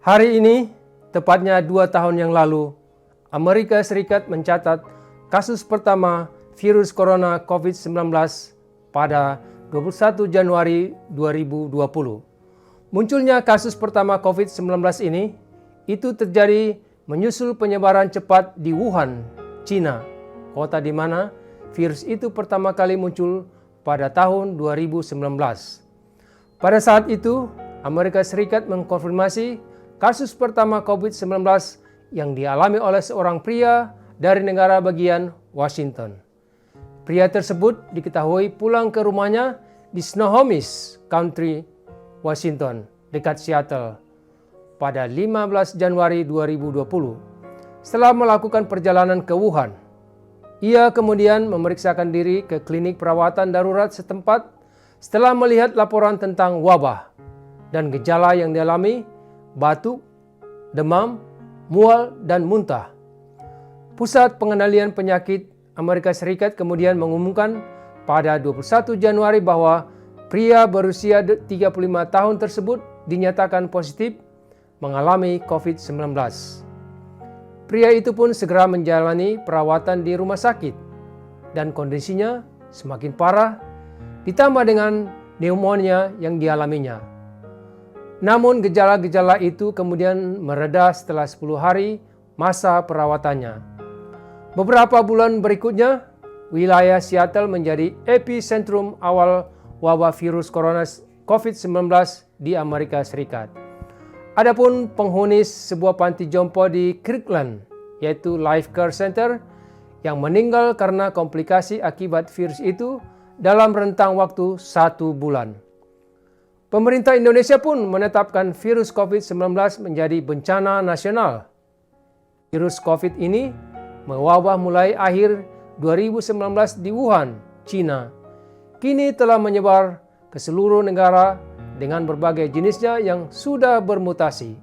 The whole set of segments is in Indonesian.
Hari ini, tepatnya 2 tahun yang lalu, Amerika Serikat mencatat kasus pertama virus corona COVID-19 pada 21 Januari 2020. Munculnya kasus pertama COVID-19 ini, itu terjadi menyusul penyebaran cepat di Wuhan, China, kota di mana virus itu pertama kali muncul pada tahun 2019. Pada saat itu, Amerika Serikat mengkonfirmasi kasus pertama COVID-19 yang dialami oleh seorang pria dari negara bagian Washington. Pria tersebut diketahui pulang ke rumahnya di Snohomish County, Washington, dekat Seattle, pada 15 Januari 2020. Setelah melakukan perjalanan ke Wuhan, ia kemudian memeriksakan diri ke klinik perawatan darurat setempat setelah melihat laporan tentang wabah dan gejala yang dialami, batuk, demam, mual, dan muntah. Pusat Pengendalian Penyakit Amerika Serikat kemudian mengumumkan pada 21 Januari bahwa pria berusia 35 tahun tersebut dinyatakan positif mengalami COVID-19. Pria itu pun segera menjalani perawatan di rumah sakit dan kondisinya semakin parah ditambah dengan pneumonia yang dialaminya. Namun gejala-gejala itu kemudian mereda setelah 10 hari masa perawatannya. Beberapa bulan berikutnya, wilayah Seattle menjadi epicentrum awal wabah virus corona COVID-19 di Amerika Serikat. Adapun penghuni sebuah panti jompo di Kirkland, yaitu Life Care Center, yang meninggal karena komplikasi akibat virus itu dalam rentang waktu 1 bulan. Pemerintah Indonesia pun menetapkan virus COVID-19 menjadi bencana nasional. Virus COVID ini mewabah mulai akhir 2019 di Wuhan, China. Kini telah menyebar ke seluruh negara dengan berbagai jenisnya yang sudah bermutasi.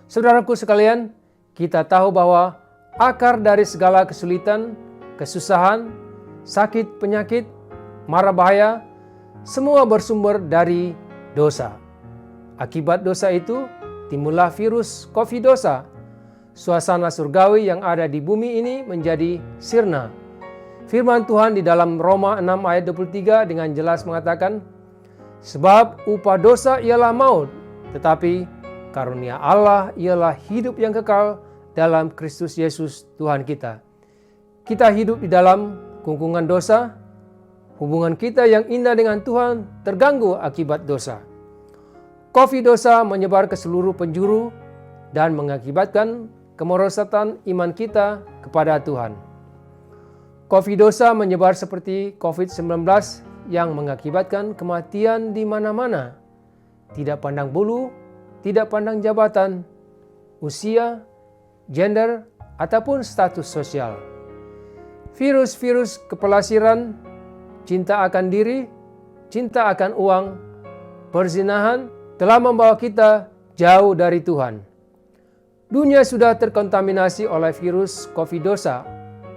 Saudaraku sekalian, kita tahu bahwa akar dari segala kesulitan, kesusahan, sakit, penyakit, mara bahaya, semua bersumber dari dosa. Akibat dosa itu, timbullah virus COVID dosa. Suasana surgawi yang ada di bumi ini menjadi sirna. Firman Tuhan di dalam Roma 6 ayat 23 dengan jelas mengatakan, sebab upah dosa ialah maut, tetapi karunia Allah ialah hidup yang kekal dalam Kristus Yesus Tuhan kita. Kita hidup di dalam kungkungan dosa. Hubungan kita yang indah dengan Tuhan terganggu akibat dosa. COVID dosa menyebar ke seluruh penjuru dan mengakibatkan kemerosotan iman kita kepada Tuhan. COVID dosa menyebar seperti COVID-19 yang mengakibatkan kematian di mana-mana. Tidak pandang bulu, tidak pandang jabatan, usia, gender, ataupun status sosial. Virus-virus kepelasiran, cinta akan diri, cinta akan uang, perzinahan telah membawa kita jauh dari Tuhan. Dunia sudah terkontaminasi oleh virus COVID dosa.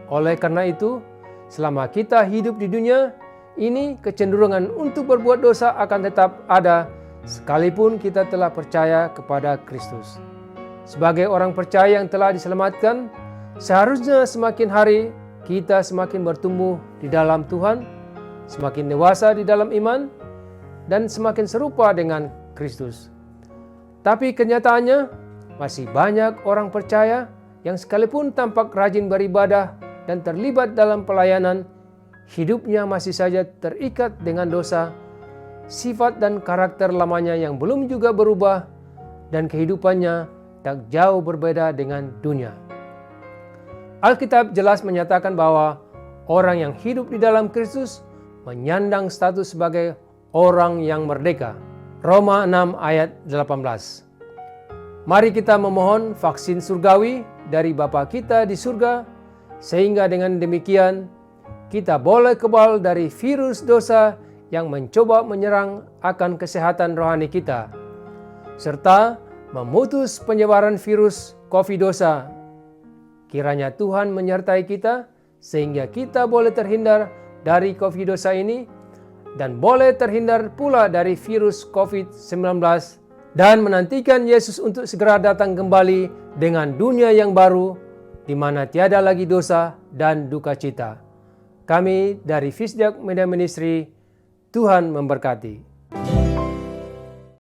Oleh karena itu, selama kita hidup di dunia ini, kecenderungan untuk berbuat dosa akan tetap ada sekalipun kita telah percaya kepada Kristus. Sebagai orang percaya yang telah diselamatkan, seharusnya semakin hari kita semakin bertumbuh di dalam Tuhan, semakin dewasa di dalam iman, dan semakin serupa dengan Kristus. Tapi kenyataannya, masih banyak orang percaya yang sekalipun tampak rajin beribadah dan terlibat dalam pelayanan, hidupnya masih saja terikat dengan dosa, sifat dan karakter lamanya yang belum juga berubah, dan kehidupannya tak jauh berbeda dengan dunia. Alkitab jelas menyatakan bahwa orang yang hidup di dalam Kristus menyandang status sebagai orang yang merdeka. Roma 6 ayat 18. Mari kita memohon vaksin surgawi dari Bapa kita di surga, sehingga dengan demikian kita boleh kebal dari virus dosa yang mencoba menyerang akan kesehatan rohani kita, serta memutus penyebaran virus COVID dosa. Kiranya Tuhan menyertai kita, sehingga kita boleh terhindar dari COVID dosa ini dan boleh terhindar pula dari virus COVID-19 dan menantikan Yesus untuk segera datang kembali dengan dunia yang baru, di mana tiada lagi dosa dan duka cita. Kami dari Fisdiak Media Ministry, Tuhan memberkati.